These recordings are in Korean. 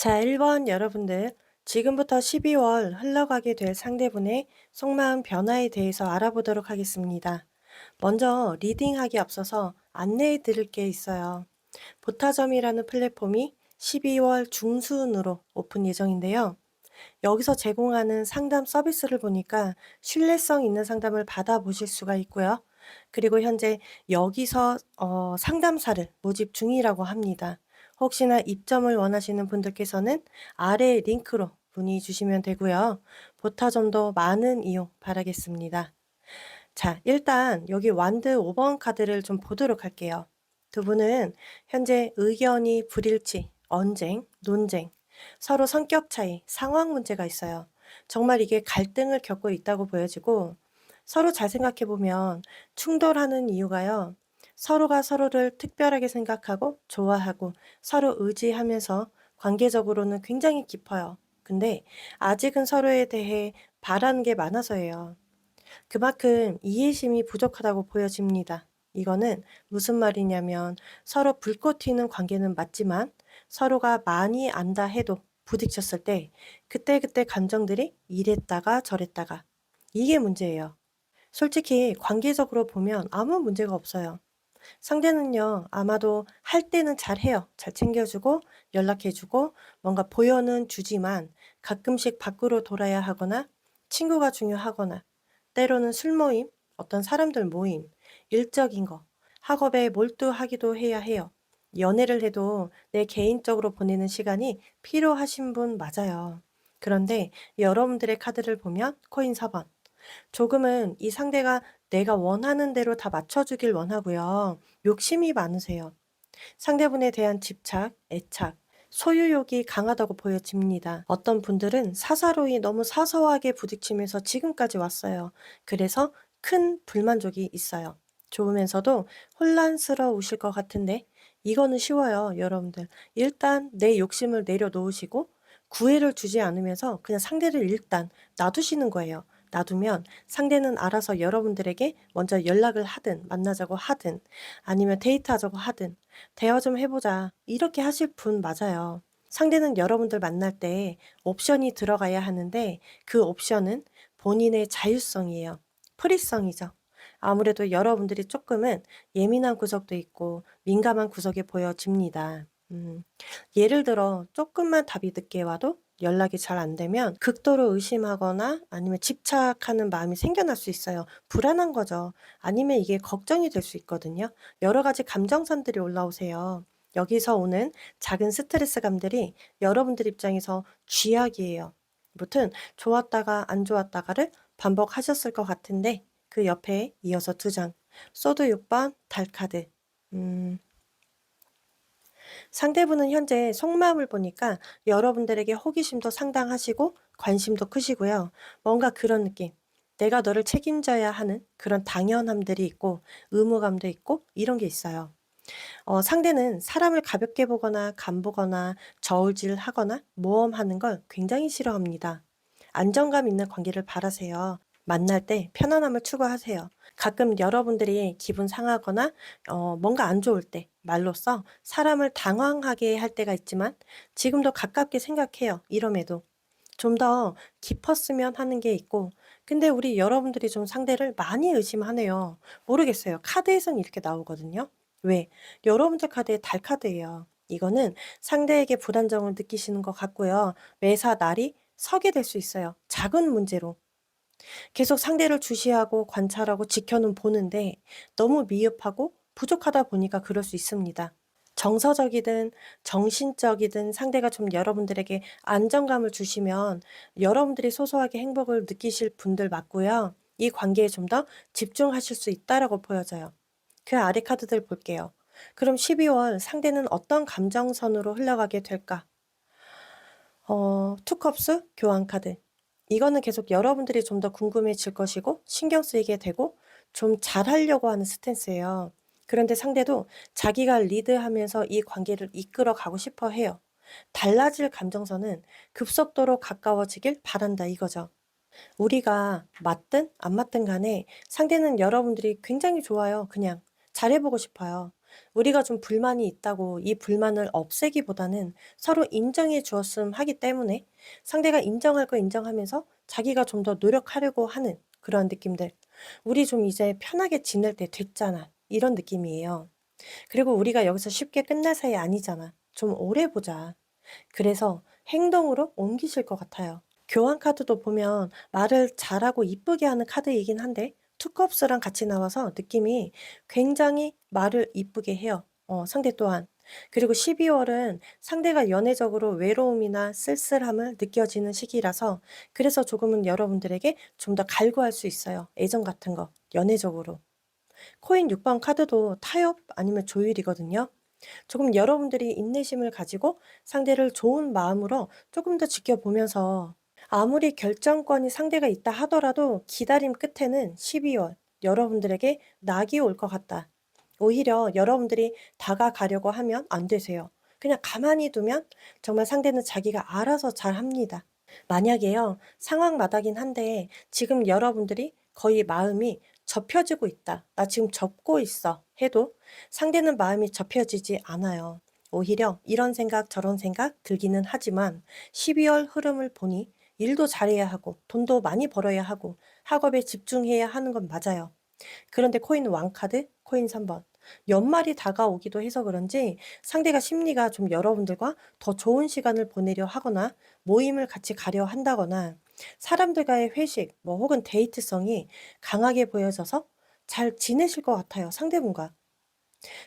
자, 1번 여러분들. 지금부터 12월 흘러가게 될 상대분의 속마음 변화에 대해서 알아보도록 하겠습니다. 먼저 리딩하기 앞서서 안내해 드릴 게 있어요. 보타점이라는 플랫폼이 12월 중순으로 오픈 예정인데요. 여기서 제공하는 상담 서비스를 보니까 신뢰성 있는 상담을 받아보실 수가 있고요. 그리고 현재 여기서 상담사를 모집 중이라고 합니다. 혹시나 입점을 원하시는 분들께서는 아래 링크로 문의 주시면 되고요. 보타점도 많은 이용 바라겠습니다. 자, 일단 여기 완드 5번 카드를 좀 보도록 할게요. 두 분은 현재 의견이 불일치, 언쟁, 논쟁, 서로 성격 차이, 상황 문제가 있어요. 정말 이게 갈등을 겪고 있다고 보여지고 서로 잘 생각해 보면 충돌하는 이유가요. 서로가 서로를 특별하게 생각하고 좋아하고 서로 의지하면서 관계적으로는 굉장히 깊어요. 근데 아직은 서로에 대해 바라는 게 많아서예요. 그만큼 이해심이 부족하다고 보여집니다. 이거는 무슨 말이냐면 서로 불꽃 튀는 관계는 맞지만 서로가 많이 안다 해도 부딪혔을 때 그때그때 감정들이 이랬다가 저랬다가 이게 문제예요. 솔직히 관계적으로 보면 아무 문제가 없어요. 상대는요, 아마도 할 때는 잘해요. 잘 챙겨주고, 연락해주고, 뭔가 보여는 주지만 가끔씩 밖으로 돌아야 하거나, 친구가 중요하거나, 때로는 술 모임, 어떤 사람들 모임, 일적인 거, 학업에 몰두하기도 해야 해요. 연애를 해도 내 개인적으로 보내는 시간이 필요하신 분 맞아요. 그런데 여러분들의 카드를 보면 코인 4번. 조금은 이 상대가 내가 원하는 대로 다 맞춰주길 원하고요. 욕심이 많으세요. 상대분에 대한 집착, 애착, 소유욕이 강하다고 보여집니다. 어떤 분들은 사사로이 너무 사소하게 부딪히면서 지금까지 왔어요. 그래서 큰 불만족이 있어요. 좋으면서도 혼란스러우실 것 같은데 이거는 쉬워요, 여러분들. 일단 내 욕심을 내려놓으시고 구애를 주지 않으면서 그냥 상대를 일단 놔두시는 거예요. 놔두면 상대는 알아서 여러분들에게 먼저 연락을 하든 만나자고 하든 아니면 데이트하자고 하든 "대화 좀 해 보자." 이렇게 하실 분 맞아요. 상대는 여러분들 만날 때 옵션이 들어가야 하는데 그 옵션은 본인의 자율성이에요. 프리성이죠. 아무래도 여러분들이 쪼끔은 예민한 구석도 있고 민감한 구석이 보여집니다. 예를 들어 쪼끔만 답이 늦게 와도 연락이 잘 안 되면 극도로 의심하거나 아니면 집착하는 마음이 생겨날 수 있어요. 불안한 거죠. 아니면 이게 걱정이 될 수 있거든요. 여러 가지 감정선들이 올라오세요. 여기서 오는 작은 스트레스감들이 여러분들 입장에서 쥐약이에요. 무튼 좋았다가 안 좋았다가를 반복하셨을 것 같은데 그 옆에 이어서 두 장. 소드 6번 달카드. 음. 상대분은 현재 속마음을 보니까 여러분들에게 호기심도 상당하시고 관심도 크시고요. 뭔가 그런 느낌. 내가 너를 책임져야 하는 그런 당연함들이 있고 의무감도 있고 이런 게 있어요. 상대는 사람을 가볍게 보거나 간보거나 저울질하거나 모험하는 걸 굉장히 싫어합니다. 안정감 있는 관계를 바라세요. 만날 때 편안함을 추구하세요. 가끔 여러분들이 기분 상하거나 뭔가 안 좋을 때 말로써 사람을 당황하게 할 때가 있지만 지금도 가깝게 생각해요. 이럼에도. 좀 더 깊었으면 하는 게 있고 근데 우리 여러분들이 좀 상대를 많이 의심하네요. 모르겠어요. 카드에선 이렇게 나오거든요. 왜? 여러분들 카드에 달 카드예요. 이거는 상대에게 불안정을 느끼시는 것 같고요. 매사 날이 서게 될 수 있어요. 작은 문제로. 계속 상대를 주시하고 관찰하고 지켜는 보는데 너무 미흡하고 부족하다 보니까 그럴 수 있습니다. 정서적이든 정신적이든 상대가 좀 여러분들에게 안정감을 주시면 여러분들이 소소하게 행복을 느끼실 분들 맞고요. 이 관계에 좀 더 집중하실 수 있다라고 보여져요. 그 아래 카드들 볼게요. 그럼 12월 상대는 어떤 감정선으로 흘러가게 될까? 투컵스 교환 카드. 이거는 계속 여러분들이 좀 더 궁금해질 것이고 신경 쓰이게 되고 좀 잘하려고 하는 스탠스예요. 그런데 상대도 자기가 리드하면서 이 관계를 이끌어 가고 싶어 해요. 달라질 감정선은 급속도로 가까워지길 바란다 이거죠. 우리가 맞든 안 맞든 간에 상대는 여러분들이 굉장히 좋아요. 그냥 잘해 보고 싶어요. 우리가 좀 불만이 있다고 이 불만을 없애기보다는 서로 인정해 주었음 하기 때문에 상대가 인정할 거 인정하면서 자기가 좀 더 노력하려고 하는 그런 느낌들. 우리 좀 이제 편하게 지낼 때 됐잖아. 이런 느낌이에요. 그리고 우리가 여기서 쉽게 끝날 사이 아니잖아. 좀 오래 보자. 그래서 행동으로 옮기실 것 같아요. 교환 카드도 보면 말을 잘하고 이쁘게 하는 카드이긴 한데 투컵스랑 같이 나와서 느낌이 굉장히 말을 이쁘게 해요. 상대 또한. 그리고 12월은 상대가 연애적으로 외로움이나 쓸쓸함을 느껴지는 시기라서 그래서 조금은 여러분들에게 좀 더 갈구할 수 있어요. 애정 같은 거, 연애적으로. 코인 6번 카드도 타협 아니면 조율이거든요. 조금 여러분들이 인내심을 가지고 상대를 좋은 마음으로 조금 더 지켜보면서 아무리 결정권이 상대가 있다 하더라도 기다림 끝에는 12월 여러분들에게 낙이 올 것 같다. 오히려 여러분들이 다가가려고 하면 안 되세요. 그냥 가만히 두면 정말 상대는 자기가 알아서 잘 합니다. 만약에요, 상황마다긴 한데 지금 여러분들이 거의 마음이 접혀지고 있다. 나 지금 접고 있어. 해도 상대는 마음이 접혀지지 않아요. 오히려 이런 생각 저런 생각 들기는 하지만 12월 흐름을 보니 일도 잘해야 하고 돈도 많이 벌어야 하고 학업에 집중해야 하는 건 맞아요. 그런데 코인 왕카드, 코인 3번. 연말이 다가오기도 해서 그런지 상대가 심리가 좀 여러분들과 더 좋은 시간을 보내려 하거나 모임을 같이 가려 한다거나 사람들과의 회식, 뭐 혹은 데이트성이 강하게 보여져서 잘 지내실 것 같아요, 상대분과.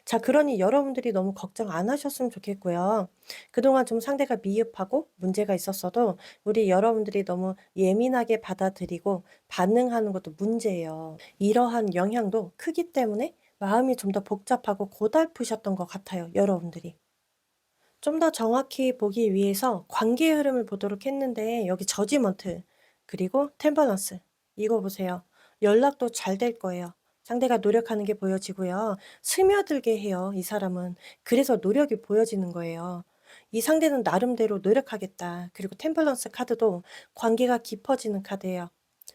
자, 그러니 여러분들이 너무 걱정 안 하셨으면 좋겠고요. 그동안 좀 상대가 미흡하고 문제가 있었어도 우리 여러분들이 너무 예민하게 받아들이고 반응하는 것도 문제예요. 이러한 영향도 크기 때문에 마음이 좀 더 복잡하고 고달프셨던 것 같아요, 여러분들이. 좀 더 정확히 보기 위해서 관계의 흐름을 보도록 했는데 여기 저지먼트 그리고 템퍼런스 이거 보세요. 연락도 잘 될 거예요. 상대가 노력하는 게 보여지고요. 스며들게 해요, 이 사람은. 그래서 노력이 보여지는 거예요. 이 상대는 나름대로 노력하겠다. 그리고 템퍼런스 카드도 관계가 깊어지는 카드예요.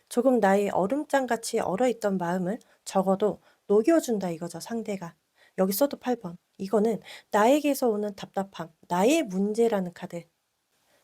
조금 나의 얼음장같이 얼어있던 마음을 적어도 녹여준다 이거죠, 상대가. 여기 써도 8번. 이거는 나에게서 오는 답답함, 나의 문제라는 카드.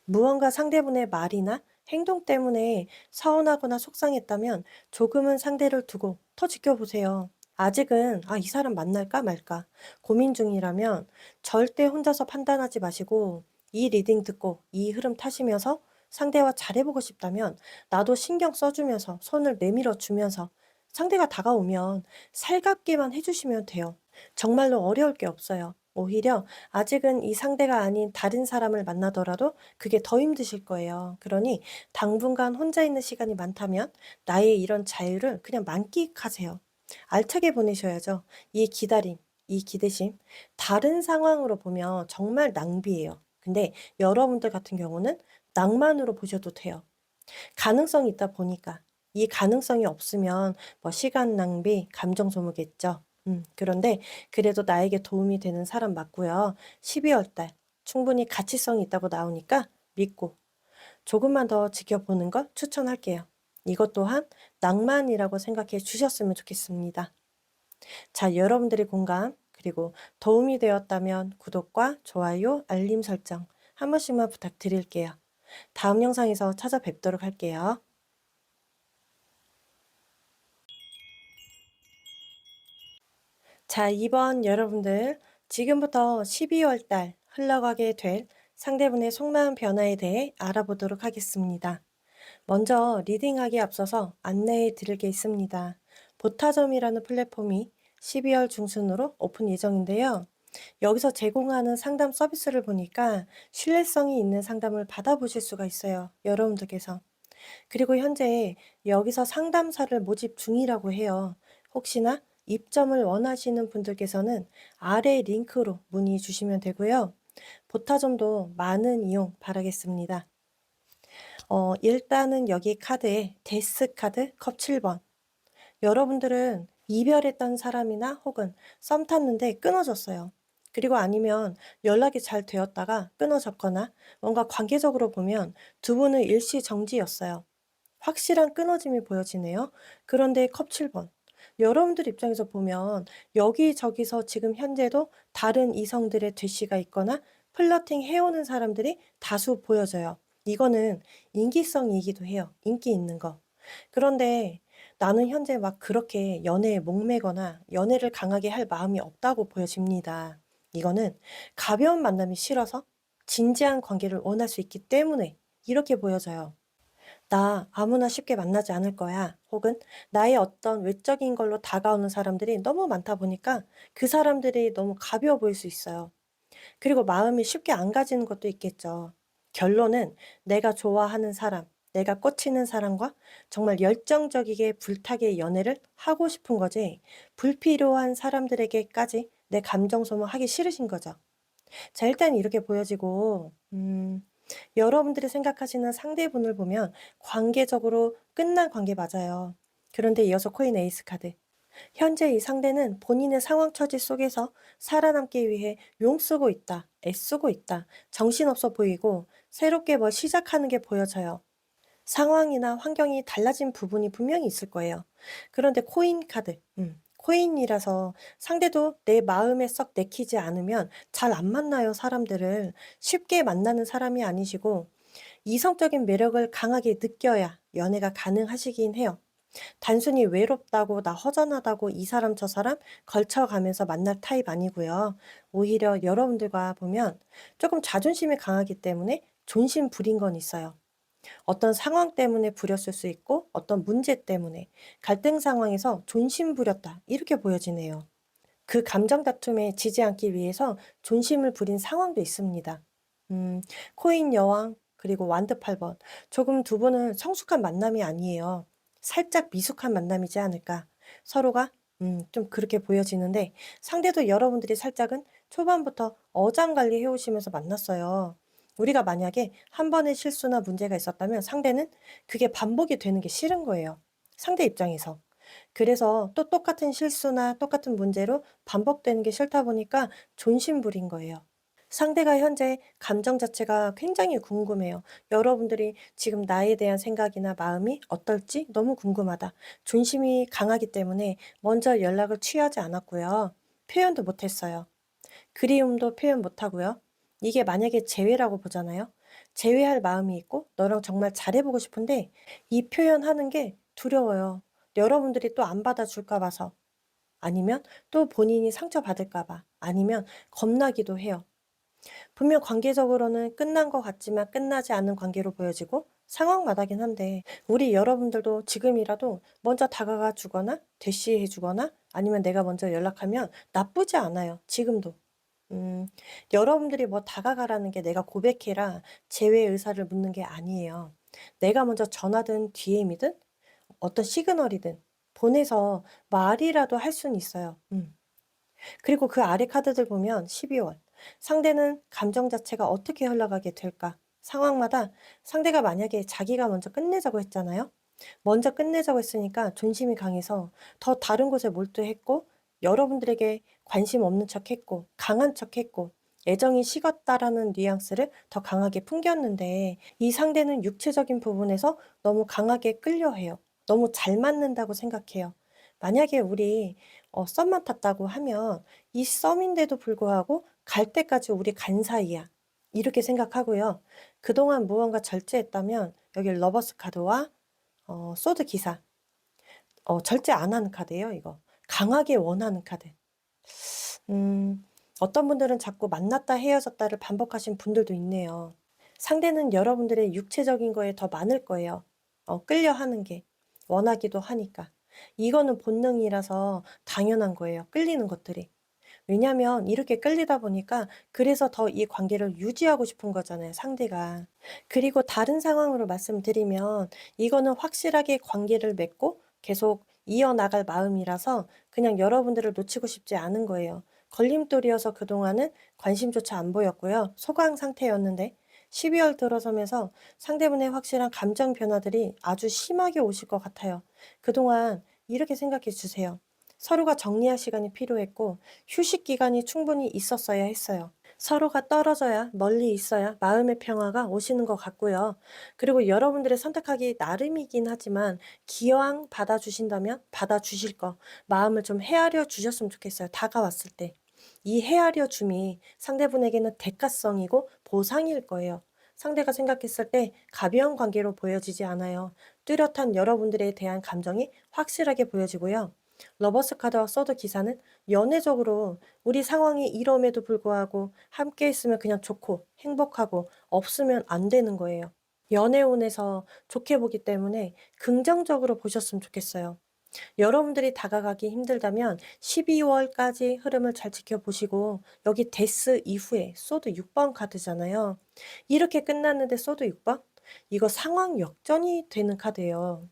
무언가 상대분의 말이나 행동 때문에 서운하거나 속상했다면 조금은 상대를 두고 더 지켜보세요. 아직은 이 사람 만날까 말까 고민 중이라면 절대 혼자서 판단하지 마시고 이 리딩 듣고 이 흐름 타시면서 상대와 잘해보고 싶다면 나도 신경 써주면서 손을 내밀어 주면서 상대가 다가오면 살갑게만 해주시면 돼요. 정말로 어려울 게 없어요. 오히려 아직은 이 상대가 아닌 다른 사람을 만나더라도 그게 더 힘드실 거예요. 그러니 당분간 혼자 있는 시간이 많다면 나의 이런 자유를 그냥 만끽하세요. 알차게 보내셔야죠. 이 기다림, 이 기대심, 다른 상황으로 보면 정말 낭비예요. 근데 여러분들 같은 경우는 낭만으로 보셔도 돼요. 가능성이 있다 보니까. 이 가능성이 없으면 뭐 시간 낭비, 감정 소모겠죠. 그런데 그래도 나에게 도움이 되는 사람 맞고요. 12월 달 충분히 가치성이 있다고 나오니까 믿고 조금만 더 지켜보는 걸 추천할게요. 이것 또한 낭만이라고 생각해 주셨으면 좋겠습니다. 자, 여러분들의 공감 그리고 도움이 되었다면 구독과 좋아요, 알림 설정 한 번씩만 부탁드릴게요. 다음 영상에서 찾아뵙도록 할게요. 자, 이번 여러분들 지금부터 12월 달 흘러가게 될 상대분의 속마음 변화에 대해 알아보도록 하겠습니다. 먼저 리딩하기 앞서서 안내해 드릴 게 있습니다. 보타점이라는 플랫폼이 12월 중순으로 오픈 예정인데요. 여기서 제공하는 상담 서비스를 보니까 신뢰성이 있는 상담을 받아보실 수가 있어요, 여러분들께서. 그리고 현재 여기서 상담사를 모집 중이라고 해요. 혹시나 입점을 원하시는 분들께서는 아래 링크로 문의 주시면 되고요. 보타점도 많은 이용 바라겠습니다. 일단은 여기 카드에 데스 카드 컵 7번. 여러분들은 이별했던 사람이나 혹은 썸 탔는데 끊어졌어요. 그리고 아니면 연락이 잘 되었다가 끊어졌거나 뭔가 관계적으로 보면 두 분은 일시정지였어요. 확실한 끊어짐이 보여지네요. 그런데 컵 7번. 여러분들 입장에서 보면 여기저기서 지금 현재도 다른 이성들의 대시가 있거나 플러팅 해오는 사람들이 다수 보여져요. 이거는 인기성이기도 해요. 인기 있는 거. 그런데 나는 현재 막 그렇게 연애에 목매거나 연애를 강하게 할 마음이 없다고 보여집니다. 이거는 가벼운 만남이 싫어서 진지한 관계를 원할 수 있기 때문에 이렇게 보여져요. 나 아무나 쉽게 만나지 않을 거야. 혹은 나의 어떤 외적인 걸로 다가오는 사람들이 너무 많다 보니까 그 사람들이 너무 가벼워 보일 수 있어요. 그리고 마음이 쉽게 안 가지는 것도 있겠죠. 결론은 내가 좋아하는 사람, 내가 꽂히는 사람과 정말 열정적이게 불타게 연애를 하고 싶은 거지, 불필요한 사람들에게까지 내 감정 소모하기 싫으신 거죠. 자, 일단 이렇게 보여지고, 여러분들이 생각하시는 상대분을 보면 관계적으로 끝난 관계 맞아요. 그런데 이어서 코인 에이스 카드. 현재 이 상대는 본인의 상황 처지 속에서 살아남기 위해 용쓰고 있다, 애쓰고 있다, 정신없어 보이고 새롭게 뭘 시작하는 게 보여져요. 상황이나 환경이 달라진 부분이 분명히 있을 거예요. 그런데 코인 카드, 코인이라서 상대도 내 마음에 썩 내키지 않으면 잘 안 만나요, 사람들을. 쉽게 만나는 사람이 아니시고 이성적인 매력을 강하게 느껴야 연애가 가능하시긴 해요. 단순히 외롭다고 나 허전하다고 이 사람 저 사람 걸쳐가면서 만날 타입 아니고요. 오히려 여러분들과 보면 조금 자존심이 강하기 때문에 존심 부린 건 있어요. 어떤 상황 때문에 부렸을 수 있고 어떤 문제 때문에 갈등 상황에서 존심 부렸다 이렇게 보여지네요. 그 감정 다툼에 지지 않기 위해서 존심을 부린 상황도 있습니다. 코인 여왕 그리고 완드 8번. 조금 두 분은 성숙한 만남이 아니에요. 살짝 미숙한 만남이지 않을까. 서로가 좀 그렇게 보여지는데 상대도 여러분들이 살짝은 초반부터 어장관리 해오시면서 만났어요. 우리가 만약에 한 번의 실수나 문제가 있었다면 상대는 그게 반복이 되는 게 싫은 거예요. 상대 입장에서. 그래서 또 똑같은 실수나 똑같은 문제로 반복되는 게 싫다 보니까 존심 부린 거예요. 상대가 현재 감정 자체가 굉장히 궁금해요. 여러분들이 지금 나에 대한 생각이나 마음이 어떨지 너무 궁금하다. 존심이 강하기 때문에 먼저 연락을 취하지 않았고요. 표현도 못했어요. 그리움도 표현 못하고요. 이게 만약에 재회라고 보잖아요. 재회할 마음이 있고 너랑 정말 잘해보고 싶은데 이 표현하는 게 두려워요. 여러분들이 또 안 받아줄까 봐서. 아니면 또 본인이 상처받을까 봐. 아니면 겁나기도 해요. 분명 관계적으로는 끝난 것 같지만 끝나지 않은 관계로 보여지고 상황마다긴 한데 우리 여러분들도 지금이라도 먼저 다가가 주거나 대시해 주거나 아니면 내가 먼저 연락하면 나쁘지 않아요. 지금도. 음, 여러분들이 뭐 다가가라는 게 내가 고백해라 재회 의사를 묻는 게 아니에요. 내가 먼저 전화든 DM이든 어떤 시그널이든 보내서 말이라도 할 수는 있어요. 그리고 그 아래 카드들 보면 12월. 상대는 감정 자체가 어떻게 흘러가게 될까? 상황마다 상대가 만약에 자기가 먼저 끝내자고 했잖아요. 먼저 끝내자고 했으니까 존심이 강해서 더 다른 곳에 몰두했고 여러분들에게 관심 없는 척했고 강한 척했고 애정이 식었다라는 뉘앙스를 더 강하게 풍겼는데 이 상대는 육체적인 부분에서 너무 강하게 끌려해요. 너무 잘 맞는다고 생각해요. 만약에 우리 썸만 탔다고 하면 이 썸인데도 불구하고 갈 때까지 우리 간 사이야. 이렇게 생각하고요. 그동안 무언가 절제했다면 여기 러버스 카드와 소드 기사. 절제 안 하는 카드예요, 이거. 강하게 원하는 카드. 음, 어떤 분들은 자꾸 만났다 헤어졌다를 반복하신 분들도 있네요. 상대는 여러분들의 육체적인 거에 더 많을 거예요. 끌려 하는 게. 원하기도 하니까. 이거는 본능이라서 당연한 거예요. 끌리는 것들이. 왜냐면 이렇게 끌리다 보니까 그래서 더 이 관계를 유지하고 싶은 거잖아요, 상대가. 그리고 다른 상황으로 말씀드리면 이거는 확실하게 관계를 맺고 계속 이어나갈 마음이라서 그냥 여러분들을 놓치고 싶지 않은 거예요. 걸림돌이어서 그동안은 관심조차 안 보였고요. 소강 상태였는데 12월 들어서면서 상대분의 확실한 감정 변화들이 아주 심하게 오실 것 같아요. 그동안 이렇게 생각해 주세요. 서로가 정리할 시간이 필요했고 휴식 기간이 충분히 있었어야 했어요. 서로가 떨어져야 멀리 있어야 마음의 평화가 오시는 것 같고요. 그리고 여러분들의 선택하기 나름이긴 하지만 기왕 받아주신다면 받아주실 거 마음을 좀 헤아려 주셨으면 좋겠어요. 다가왔을 때. 이 헤아려 줌이 상대분에게는 대가성이고 보상일 거예요. 상대가 생각했을 때 가벼운 관계로 보여지지 않아요. 뚜렷한 여러분들에 대한 감정이 확실하게 보여지고요. 러버스 카드와 소드 기사는 연애적으로 우리 상황이 이럼에도 불구하고 함께 있으면 그냥 좋고 행복하고 없으면 안 되는 거예요. 연애운에서 좋게 보기 때문에 긍정적으로 보셨으면 좋겠어요. 여러분들이 다가가기 힘들다면 12월까지 흐름을 잘 지켜보시고 여기 데스 이후에 소드 6번 카드잖아요. 이렇게 끝났는데 소드 6번? 이거 상황 역전이 되는 카드예요.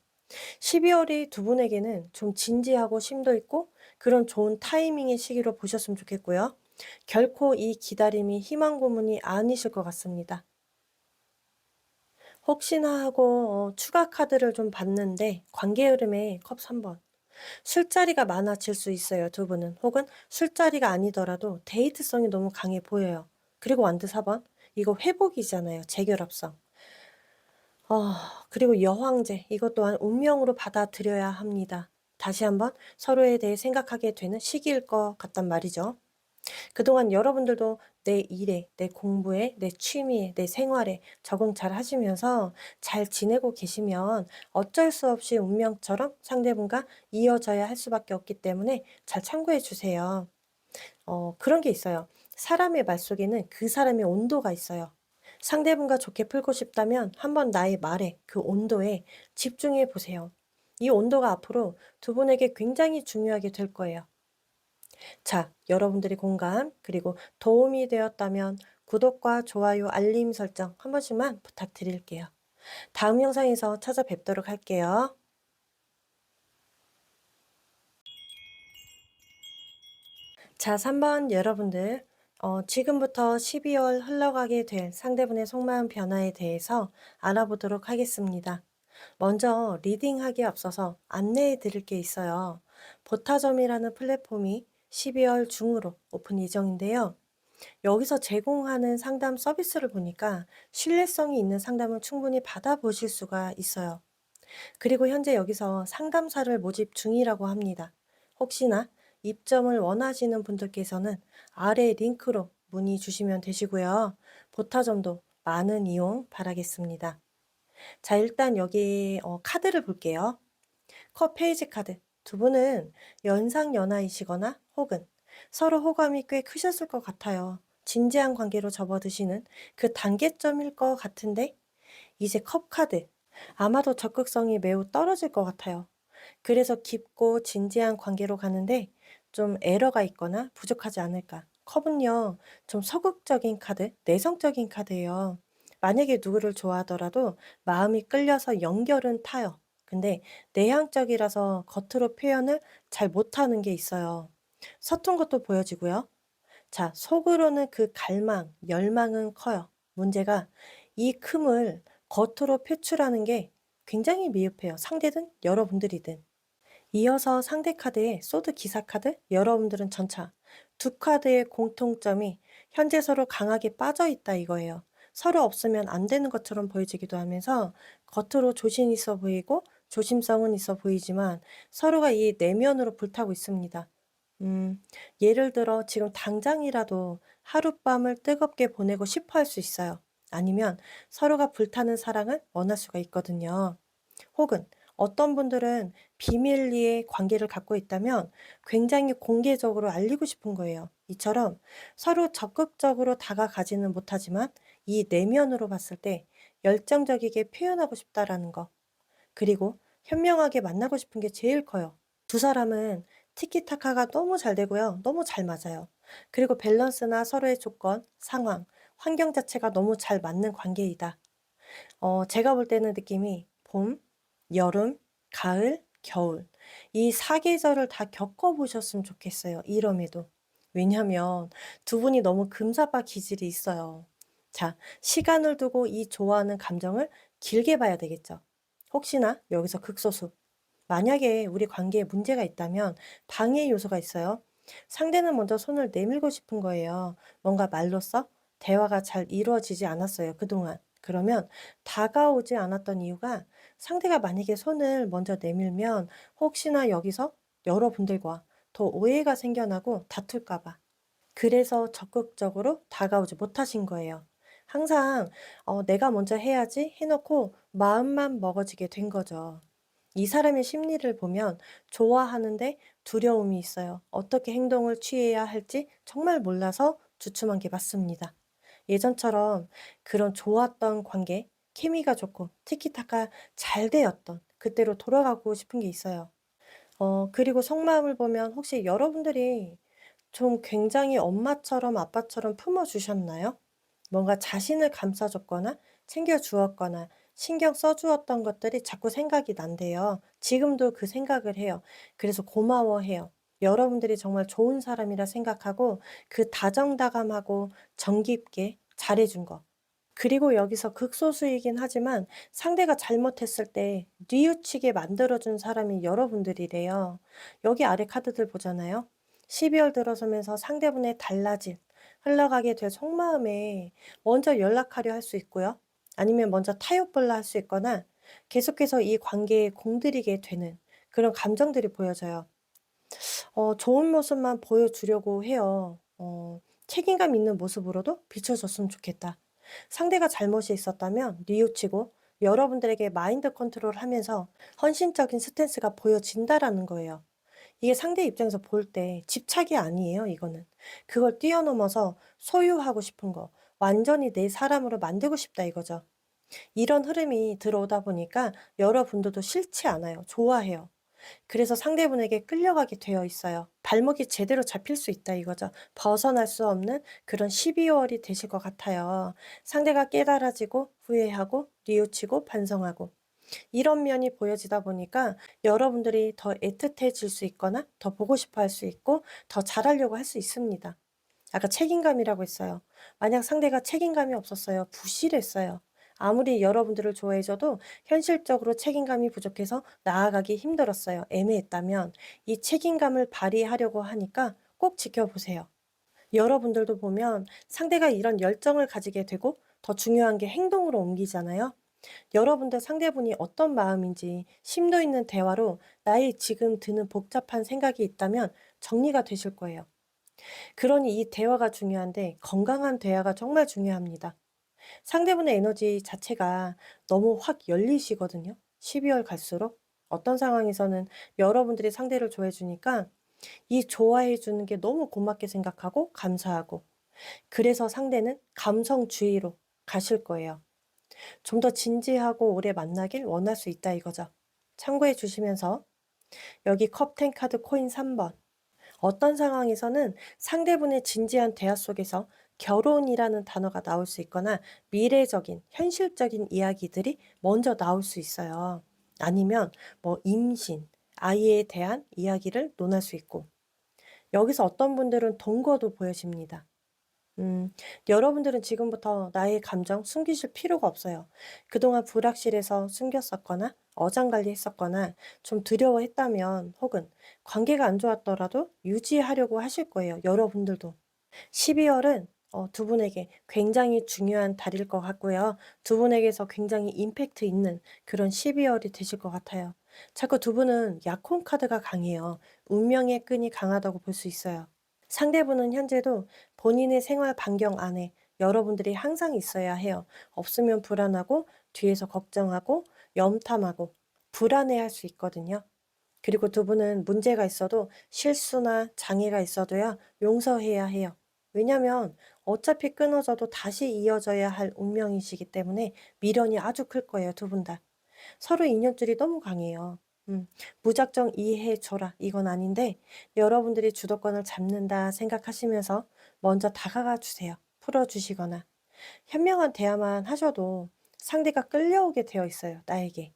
12월이 두 분에게는 좀 진지하고 심도 있고 그런 좋은 타이밍의 시기로 보셨으면 좋겠고요. 결코 이 기다림이 희망 고문이 아니실 것 같습니다. 혹시나 하고 추가 카드를 좀 봤는데 관계 흐름에 컵 3번. 술자리가 많아질 수 있어요, 두 분은. 혹은 술자리가 아니더라도 데이트성이 너무 강해 보여요. 그리고 완드 4번. 이거 회복이잖아요, 재결합성. 그리고 여황제 이것 또한 운명으로 받아들여야 합니다. 다시 한번 서로에 대해 생각하게 되는 시기일 것 같단 말이죠. 그동안 여러분들도 내 일에, 내 공부에, 내 취미에, 내 생활에 적응 잘 하시면서 잘 지내고 계시면 어쩔 수 없이 운명처럼 상대분과 이어져야 할 수밖에 없기 때문에 잘 참고해 주세요. 그런 게 있어요. 사람의 말 속에는 그 사람의 온도가 있어요. 상대분과 좋게 풀고 싶다면 한번 나의 말에 그 온도에 집중해 보세요. 이 온도가 앞으로 두 분에게 굉장히 중요하게 될 거예요. 자, 여러분들의 공감 그리고 도움이 되었다면 구독과 좋아요, 알림 설정 한 번씩만 부탁드릴게요. 다음 영상에서 찾아뵙도록 할게요. 자, 3번 여러분들. 지금부터 12월 흘러가게 될 상대분의 속마음 변화에 대해서 알아보도록 하겠습니다. 먼저 리딩하기에 앞서서 안내해 드릴 게 있어요. 보타점이라는 플랫폼이 12월 중으로 오픈 예정인데요. 여기서 제공하는 상담 서비스를 보니까 신뢰성이 있는 상담을 충분히 받아보실 수가 있어요. 그리고 현재 여기서 상담사를 모집 중이라고 합니다. 혹시나 입점을 원하시는 분들께서는 아래 링크로 문의 주시면 되시고요. 보타점도 많은 이용 바라겠습니다. 자, 일단 여기 카드를 볼게요. 컵 페이지 카드. 두 분은 연상 연하이시거나 혹은 서로 호감이 꽤 크셨을 것 같아요. 진지한 관계로 접어드시는 그 단계점일 것 같은데 이제 컵 카드. 아마도 적극성이 매우 떨어질 것 같아요. 그래서 깊고 진지한 관계로 가는데 좀 에러가 있거나 부족하지 않을까. 컵은요, 좀 소극적인 카드, 내성적인 카드예요. 만약에 누구를 좋아하더라도 마음이 끌려서 연결은 타요. 근데 내향적이라서 겉으로 표현을 잘 못하는 게 있어요. 서툰 것도 보여지고요. 자, 속으로는 그 갈망, 열망은 커요. 문제가 이 큼을 겉으로 표출하는 게 굉장히 미흡해요. 상대든 여러분들이든. 이어서 상대 카드에 소드 기사 카드, 여러분들은 전차. 두 카드의 공통점이 현재 서로 강하게 빠져 있다 이거예요. 서로 없으면 안 되는 것처럼 보여지기도 하면서 겉으로 조심 있어 보이고 조심성은 있어 보이지만 서로가 이 내면으로 불타고 있습니다. 음, 예를 들어 지금 당장이라도 하룻밤을 뜨겁게 보내고 싶어 할 수 있어요. 아니면 서로가 불타는 사랑을 원할 수가 있거든요. 혹은 어떤 분들은 비밀리에 관계를 갖고 있다면 굉장히 공개적으로 알리고 싶은 거예요. 이처럼 서로 적극적으로 다가가지는 못하지만 이 내면으로 봤을 때 열정적이게 표현하고 싶다라는 거. 그리고 현명하게 만나고 싶은 게 제일 커요. 두 사람은 티키타카가 너무 잘 되고요. 너무 잘 맞아요. 그리고 밸런스나 서로의 조건, 상황, 환경 자체가 너무 잘 맞는 관계이다. 제가 볼 때는 느낌이 봄, 여름, 가을, 겨울 이 사계절을 다 겪어 보셨으면 좋겠어요, 이럼에도. 왜냐면 두 분이 너무 금사빠 기질이 있어요. 자, 시간을 두고 이 좋아하는 감정을 길게 봐야 되겠죠. 혹시나 여기서 극소수 만약에 우리 관계에 문제가 있다면 방해 요소가 있어요. 상대는 먼저 손을 내밀고 싶은 거예요. 뭔가 말로써 대화가 잘 이루어지지 않았어요, 그동안. 그러면 다가오지 않았던 이유가 상대가 만약에 손을 먼저 내밀면 혹시나 여기서 여러분들과 더 오해가 생겨나고 다툴까 봐. 그래서 적극적으로 다가오지 못하신 거예요. 항상 내가 먼저 해야지 해놓고 마음만 먹어지게 된 거죠. 이 사람의 심리를 보면 좋아하는데 두려움이 있어요. 어떻게 행동을 취해야 할지 정말 몰라서 주춤한 게 맞습니다. 예전처럼 그런 좋았던 관계, 케미가 좋고 티키타카 잘 되었던 그때로 돌아가고 싶은 게 있어요. 그리고 속마음을 보면 혹시 여러분들이 좀 굉장히 엄마처럼 아빠처럼 품어 주셨나요? 뭔가 자신을 감싸 줬거나 챙겨 주었거나 신경 써 주었던 것들이 자꾸 생각이 난대요. 지금도 그 생각을 해요. 그래서 고마워해요. 여러분들이 정말 좋은 사람이라 생각하고 그 다정다감하고 정기 있게 잘해 준 거. 그리고 여기서 극소수이긴 하지만 상대가 잘못했을 때 뉘우치게 만들어 준 사람이 여러분들이래요. 여기 아래 카드들 보잖아요. 12월 들어서면서 상대분의 달라질, 흘러가게 될 속마음에 먼저 연락하려 할 수 있고요. 아니면 먼저 타협볼라 할 수 있거나 계속해서 이 관계에 공들이게 되는 그런 감정들이 보여져요. 좋은 모습만 보여주려고 해요. 책임감 있는 모습으로도 비춰줬으면 좋겠다. 상대가 잘못이 있었다면 뉘우치고 여러분들에게 마인드 컨트롤을 하면서 헌신적인 스탠스가 보여진다라는 거예요. 이게 상대 입장에서 볼 때 집착이 아니에요, 이거는. 그걸 뛰어넘어서 소유하고 싶은 거, 완전히 내 사람으로 만들고 싶다 이거죠. 이런 흐름이 들어오다 보니까 여러분들도 싫지 않아요. 좋아해요. 그래서 상대분에게 끌려가게 되어 있어요. 발목이 제대로 잡힐 수 있다 이거죠. 벗어날 수 없는 그런 12월이 되실 것 같아요. 상대가 깨달아지고 후회하고 뉘우치고 반성하고 이런 면이 보여지다 보니까 여러분들이 더 애틋해질 수 있거나 더 보고 싶어 할 수 있고 더 잘하려고 할 수 있습니다. 아까 책임감이라고 했어요. 만약 상대가 책임감이 없었어요. 부실했어요. 아무리 여러분들을 좋아해 줘도 현실적으로 책임감이 부족해서 나아가기 힘들었어요. 애매했다면 이 책임감을 발휘하려고 하니까 꼭 지켜보세요. 여러분들도 보면 상대가 이런 열정을 가지게 되고 더 중요한 게 행동으로 옮기잖아요. 여러분들 상대분이 어떤 마음인지 심도 있는 대화로 나의 지금 드는 복잡한 생각이 있다면 정리가 되실 거예요. 그러니 이 대화가 중요한데 건강한 대화가 정말 중요합니다. 상대분의 에너지 자체가 너무 확 열리시거든요. 12월 갈수록 어떤 상황에서는 여러분들이 상대를 좋아해 주니까 이 좋아해 주는 게 너무 고맙게 생각하고 감사하고 그래서 상대는 감성주의로 가실 거예요. 좀 더 진지하고 오래 만나길 원할 수 있다 이거죠. 참고해 주시면서 여기 컵텐 카드 코인 3번 어떤 상황에서는 상대분의 진지한 대화 속에서 결혼이라는 단어가 나올 수 있거나 미래적인, 현실적인 이야기들이 먼저 나올 수 있어요. 아니면 뭐 임신, 아이에 대한 이야기를 논할 수 있고, 여기서 어떤 분들은 동거도 보여집니다. 음, 여러분들은 지금부터 나의 감정 숨기실 필요가 없어요. 그동안 불확실해서 숨겼었거나 어장관리 했었거나 좀 두려워했다면 혹은 관계가 안 좋았더라도 유지하려고 하실 거예요. 여러분들도. 12월은 두 분에게 굉장히 중요한 달일 것 같고요. 두 분에게서 굉장히 임팩트 있는 그런 12월이 되실 것 같아요. 자꾸 두 분은 약혼 카드가 강해요. 운명의 끈이 강하다고 볼 수 있어요. 상대분은 현재도 본인의 생활 반경 안에 여러분들이 항상 있어야 해요. 없으면 불안하고 뒤에서 걱정하고 염탐하고 불안해할 수 있거든요. 그리고 두 분은 문제가 있어도 실수나 장애가 있어도요, 용서해야 해요. 왜냐면 어차피 끊어져도 다시 이어져야 할 운명이시기 때문에 미련이 아주 클 거예요, 두 분 다. 서로 인연줄이 너무 강해요. 무작정 이해해 줘라 이건 아닌데 여러분들이 주도권을 잡는다 생각하시면서 먼저 다가가 주세요. 풀어 주시거나 현명한 대화만 하셔도 상대가 끌려오게 되어 있어요, 나에게.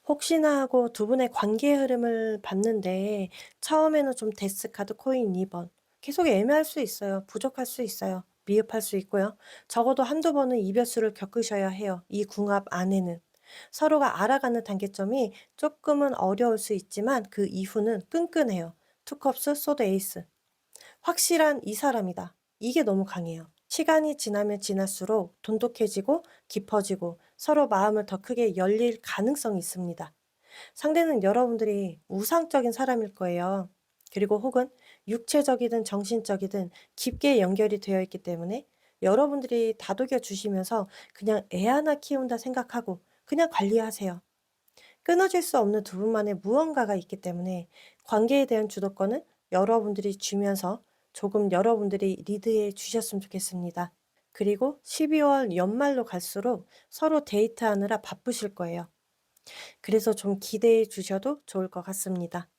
혹시나 하고 두 분의 관계 흐름을 봤는데 처음에는 좀 데스 카드 코인 2번 계속 애매할 수 있어요. 부족할 수 있어요. 미흡할 수 있고요. 적어도 한두 번은 이별수를 겪으셔야 해요. 이 궁합 안에는. 서로가 알아가는 단계점이 조금은 어려울 수 있지만 그 이후는 끈끈해요. 투컵스 소드 에이스. 확실한 이 사람이다. 이게 너무 강해요. 시간이 지나면 지날수록 돈독해지고 깊어지고 서로 마음을 더 크게 열릴 가능성이 있습니다. 상대는 여러분들이 우상적인 사람일 거예요. 그리고 혹은 육체적이든 정신적이든 깊게 연결이 되어 있기 때문에 여러분들이 다독여 주시면서 그냥 애 하나 키운다 생각하고 그냥 관리하세요. 끊어질 수 없는 두 분만의 무언가가 있기 때문에 관계에 대한 주도권은 여러분들이 주면서 조금 여러분들이 리드해 주셨으면 좋겠습니다. 그리고 12월 연말로 갈수록 서로 데이트하느라 바쁘실 거예요. 그래서 좀 기대해 주셔도 좋을 것 같습니다.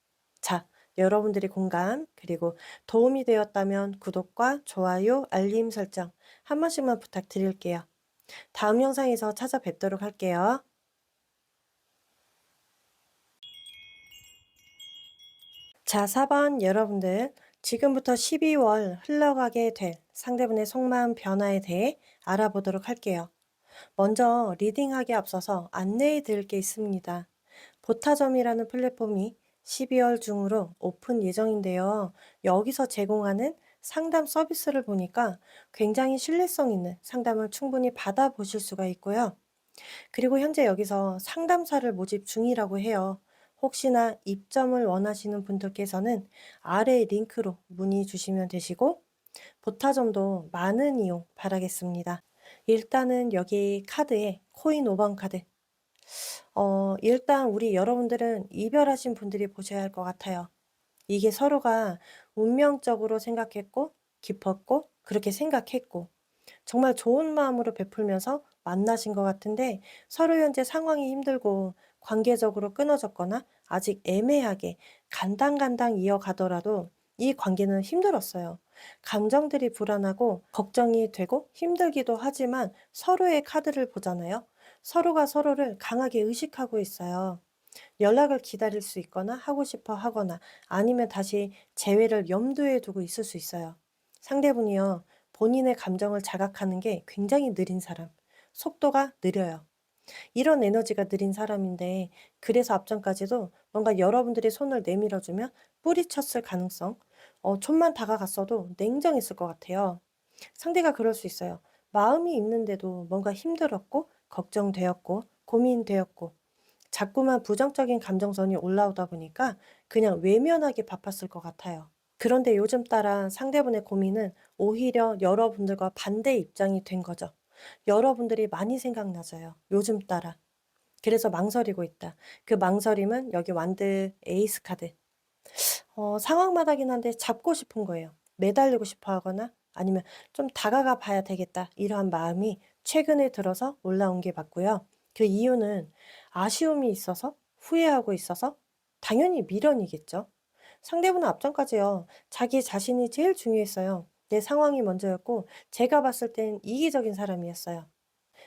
자, 여러분들이 공감, 그리고 도움이 되었다면 구독과 좋아요, 알림 설정 한 번씩만 부탁드릴게요. 다음 영상에서 찾아뵙도록 할게요. 자, 4번 여러분들, 지금부터 12월 흘러가게 될 상대분의 속마음 변화에 대해 알아보도록 할게요. 먼저 리딩하기에 앞서서 안내해 드릴 게 있습니다. 보타점이라는 플랫폼이 12월 중으로 오픈 예정인데요. 여기서 제공하는 상담 서비스를 보니까 굉장히 신뢰성 있는 상담을 충분히 받아보실 수가 있고요. 그리고 현재 여기서 상담사를 모집 중이라고 해요. 혹시나 입점을 원하시는 분들께서는 아래 링크로 문의 주시면 되시고, 보타점도 많은 이용 바라겠습니다. 일단은 여기 카드에 코인 5번 카드. 일단 우리 여러분들은 이별하신 분들이 보셔야 할 것 같아요. 이게 서로가 운명적으로 생각했고, 깊었고, 그렇게 생각했고, 정말 좋은 마음으로 베풀면서 만나신 것 같은데 서로 현재 상황이 힘들고 관계적으로 끊어졌거나 아직 애매하게 간당간당 이어가더라도 이 관계는 힘들었어요. 감정들이 불안하고 걱정이 되고 힘들기도 하지만 서로의 카드를 보잖아요. 서로가 서로를 강하게 의식하고 있어요. 연락을 기다릴 수 있거나 하고 싶어 하거나 아니면 다시 재회를 염두에 두고 있을 수 있어요. 상대분이요, 본인의 감정을 자각하는 게 굉장히 느린 사람, 속도가 느려요. 이런 에너지가 느린 사람인데, 그래서 앞전까지도 뭔가 여러분들이 손을 내밀어주면 뿌리쳤을 가능성, 좀만 다가갔어도 냉정했을 것 같아요. 상대가 그럴 수 있어요. 마음이 있는데도 뭔가 힘들었고, 걱정되었고, 고민되었고, 자꾸만 부정적인 감정선이 올라오다 보니까 그냥 외면하기 바빴을 것 같아요. 그런데 요즘 따라 상대분의 고민은 오히려 여러분들과 반대 입장이 된 거죠. 여러분들이 많이 생각나져요. 요즘 따라. 그래서 망설이고 있다. 그 망설임은 여기 완드 에이스 카드. 상황마다긴 한데 잡고 싶은 거예요. 매달리고 싶어 하거나 아니면 좀 다가가 봐야 되겠다. 이러한 마음이 최근에 들어서 올라온 게 맞고요. 그 이유는 아쉬움이 있어서 후회하고 있어서 당연히 미련이겠죠. 상대분은 앞전까지요. 자기 자신이 제일 중요했어요. 내 상황이 먼저였고 제가 봤을 땐 이기적인 사람이었어요.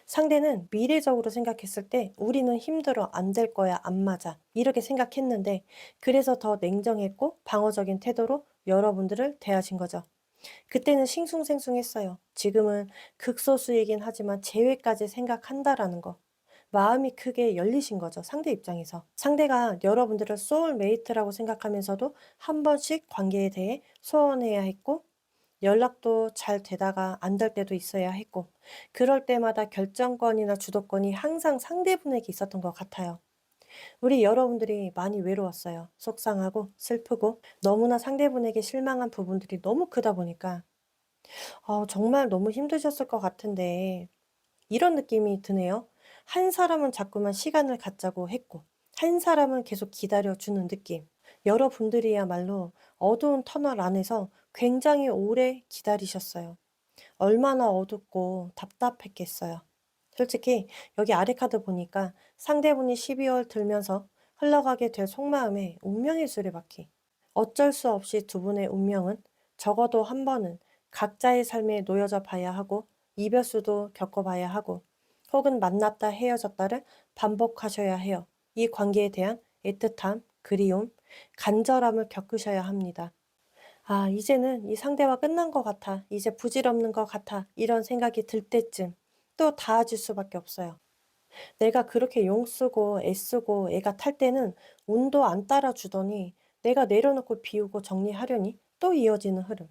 상대는 미래적으로 생각했을 때 '우리는 힘들어. 안 될 거야. 안 맞아.' 이렇게 생각했는데 그래서 더 냉정했고 방어적인 태도로 여러분들을 대하신 거죠. 그때는 싱숭생숭했어요. 지금은 극소수이긴 하지만 '재회까지 생각한다.'라는 거. 마음이 크게 열리신 거죠, 상대 입장에서. 상대가 여러분들을 소울메이트라고 생각하면서도 한 번씩 관계에 대해 소원해야 했고 연락도 잘 되다가 안 될 때도 있어야 했고 그럴 때마다 결정권이나 주도권이 항상 상대분에게 있었던 것 같아요. 우리 여러분들이 많이 외로웠어요. 속상하고 슬프고 너무나 상대분에게 실망한 부분들이 너무 크다 보니까 정말 너무 힘드셨을 것 같은데 이런 느낌이 드네요. 한 사람은 자꾸만 시간을 갖자고 했고 한 사람은 계속 기다려주는 느낌. 여러분들이야말로 어두운 터널 안에서 굉장히 오래 기다리셨어요. 얼마나 어둡고 답답했겠어요. 솔직히 여기 아래 카드 보니까 상대분이 12월 들면서 흘러가게 될 속마음에 운명의 수레바퀴. 어쩔 수 없이 두 분의 운명은 적어도 한 번은 각자의 삶에 놓여져 봐야 하고 이별수도 겪어봐야 하고 혹은 만났다 헤어졌다를 반복하셔야 해요. 이 관계에 대한 애틋함, 그리움, 간절함을 겪으셔야 합니다. 아, 이제는 이 상대와 끝난 것 같아. 이제 부질없는 것 같아. 이런 생각이 들 때쯤 또 닿아질 수밖에 없어요. 내가 그렇게 용쓰고 애쓰고 애가 탈 때는 운도 안 따라주더니 내가 내려놓고 비우고 정리하려니 또 이어지는 흐름.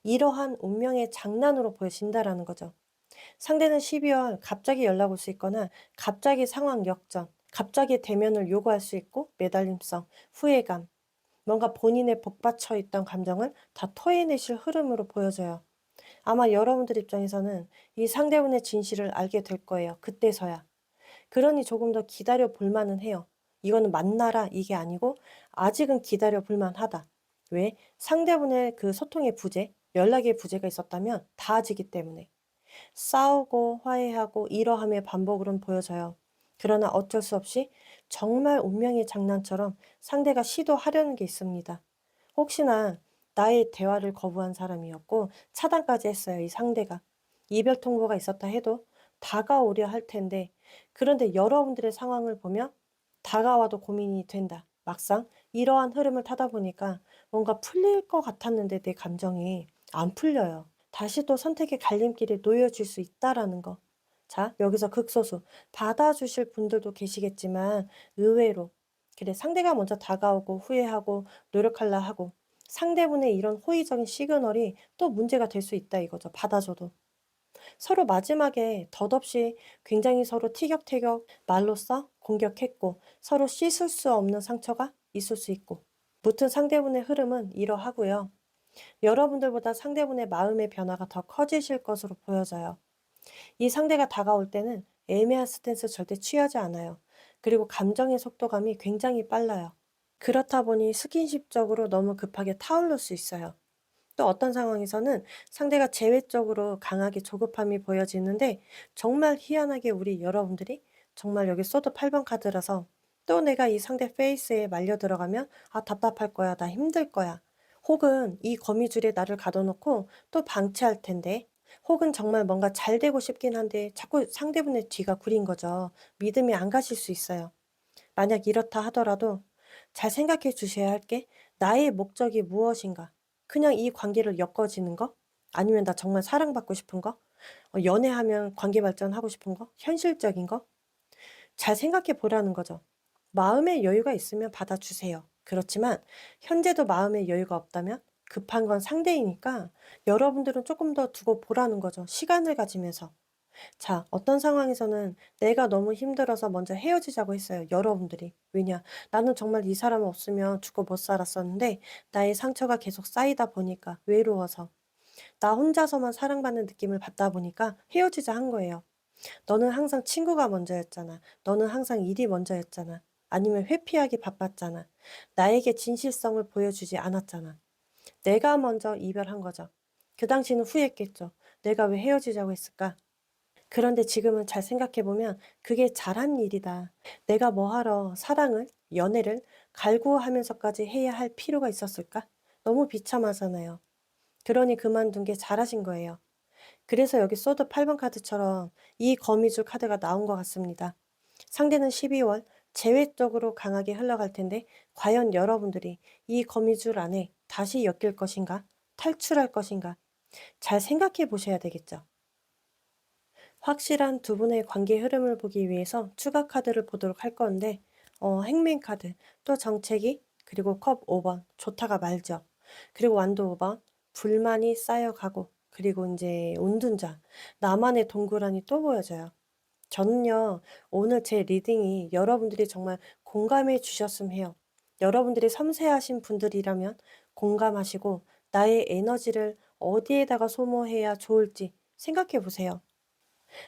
이러한 운명의 장난으로 보여진다라는 거죠. 상대는 12월 갑자기 연락 올 수 있거나 갑자기 상황 역전, 갑자기 대면을 요구할 수 있고 매달림성, 후회감, 뭔가 본인의 복받쳐 있던 감정을 다 토해내실 흐름으로 보여져요. 아마 여러분들 입장에서는 이 상대분의 진실을 알게 될 거예요. 그때서야. 그러니 조금 더 기다려 볼 만은 해요. 이거는 만나라 이게 아니고 아직은 기다려 볼 만하다. 왜? 상대분의 그 소통의 부재, 연락의 부재가 있었다면 닿아지기 때문에. 싸우고 화해하고 이러함의 반복으로는 보여져요. 그러나 어쩔 수 없이 정말 운명의 장난처럼 상대가 시도하려는 게 있습니다. 혹시나 나의 대화를 거부한 사람이었고 차단까지 했어요, 이 상대가. 이별 통보가 있었다 해도 다가오려 할 텐데, 그런데 여러분들의 상황을 보면 다가와도 고민이 된다. 막상 이러한 흐름을 타다 보니까 뭔가 풀릴 것 같았는데 내 감정이 안 풀려요. 다시 또 선택의 갈림길에 놓여질 수 있다라는 거. 자, 여기서 극소수 받아주실 분들도 계시겠지만 의외로 그래 상대가 먼저 다가오고 후회하고 노력하려 하고 상대분의 이런 호의적인 시그널이 또 문제가 될 수 있다 이거죠. 받아줘도. 서로 마지막에 덧없이 굉장히 서로 티격태격 말로써 공격했고 서로 씻을 수 없는 상처가 있을 수 있고 무튼 상대분의 흐름은 이러하고요. 여러분들보다 상대분의 마음의 변화가 더 커지실 것으로 보여져요. 이 상대가 다가올 때는 애매한 스탠스 절대 취하지 않아요. 그리고 감정의 속도감이 굉장히 빨라요. 그렇다 보니 스킨십적으로 너무 급하게 타오를 수 있어요. 또 어떤 상황에서는 상대가 제외적으로 강하게 조급함이 보여지는데 정말 희한하게 우리 여러분들이 정말 여기 소드 8번 카드라서 또 내가 이 상대 페이스에 말려 들어가면 아 답답할 거야 나 힘들 거야 혹은 이 거미줄에 나를 가둬놓고 또 방치할 텐데 혹은 정말 뭔가 잘 되고 싶긴 한데 자꾸 상대분의 뒤가 구린 거죠. 믿음이 안 가실 수 있어요. 만약 이렇다 하더라도 잘 생각해 주셔야 할 게 나의 목적이 무엇인가? 그냥 이 관계를 엮어지는 거? 아니면 나 정말 사랑받고 싶은 거? 연애하면 관계 발전하고 싶은 거? 현실적인 거? 잘 생각해 보라는 거죠. 마음의 여유가 있으면 받아주세요. 그렇지만 현재도 마음의 여유가 없다면 급한 건 상대이니까 여러분들은 조금 더 두고 보라는 거죠. 시간을 가지면서. 자, 어떤 상황에서는 내가 너무 힘들어서 먼저 헤어지자고 했어요, 여러분들이. 왜냐? 나는 정말 이 사람 없으면 죽고 못 살았었는데 나의 상처가 계속 쌓이다 보니까 외로워서 나 혼자서만 사랑받는 느낌을 받다 보니까 헤어지자 한 거예요. 너는 항상 친구가 먼저였잖아. 너는 항상 일이 먼저였잖아. 아니면 회피하기 바빴잖아. 나에게 진실성을 보여주지 않았잖아. 내가 먼저 이별한 거죠. 그 당시는 후회했겠죠. 내가 왜 헤어지자고 했을까? 그런데 지금은 잘 생각해보면 그게 잘한 일이다. 내가 뭐하러 사랑을, 연애를 갈구하면서까지 해야 할 필요가 있었을까? 너무 비참하잖아요. 그러니 그만둔 게 잘하신 거예요. 그래서 여기 소드 8번 카드처럼 이 거미줄 카드가 나온 것 같습니다. 상대는 12월 제외적으로 강하게 흘러갈 텐데 과연 여러분들이 이 거미줄 안에 다시 엮일 것인가? 탈출할 것인가? 잘 생각해 보셔야 되겠죠. 확실한 두 분의 관계 흐름을 보기 위해서 추가 카드를 보도록 할 건데 행맨 카드, 또 정체기, 그리고 컵 5번, 좋다가 말죠. 그리고 완도 5번, 불만이 쌓여가고, 그리고 이제 온둔자, 나만의 동그라니 또 보여져요. 저는요, 오늘 제 리딩이 여러분들이 정말 공감해 주셨으면 해요. 여러분들이 섬세하신 분들이라면 공감하시고 나의 에너지를 어디에다가 소모해야 좋을지 생각해 보세요.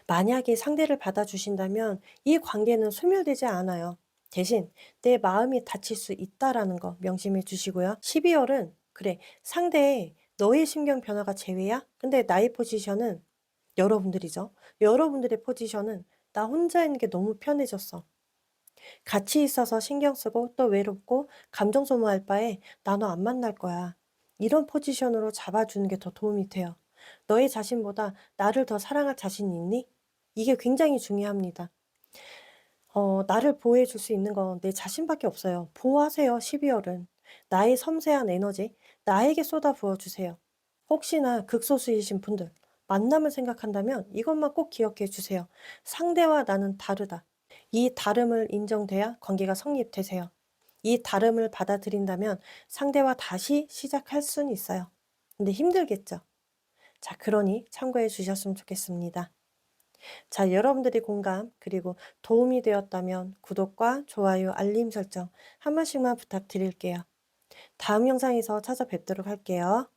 만약에 상대를 받아주신다면 이 관계는 소멸되지 않아요. 대신 내 마음이 다칠 수 있다라는 거 명심해 주시고요. 12월은 그래 상대의 너의 심경 변화가 제외야? 근데 나의 포지션은 여러분들이죠. 여러분들의 포지션은 나 혼자 있는 게 너무 편해졌어. 같이 있어서 신경 쓰고 또 외롭고 감정 소모할 바에 나 너 안 만날 거야. 이런 포지션으로 잡아주는 게 더 도움이 돼요. 너의 자신보다 나를 더 사랑할 자신 있니? 이게 굉장히 중요합니다. 나를 보호해 줄 수 있는 건 내 자신밖에 없어요. 보호하세요, 12월은. 나의 섬세한 에너지, 나에게 쏟아 부어 주세요. 혹시나 극소수이신 분들, 만남을 생각한다면 이것만 꼭 기억해 주세요. 상대와 나는 다르다. 이 다름을 인정돼야 관계가 성립되세요. 이 다름을 받아들인다면 상대와 다시 시작할 수는 있어요. 근데 힘들겠죠. 자, 그러니 참고해 주셨으면 좋겠습니다. 자, 여러분들이 공감 그리고 도움이 되었다면 구독과 좋아요, 알림 설정 한 번씩만 부탁드릴게요. 다음 영상에서 찾아뵙도록 할게요.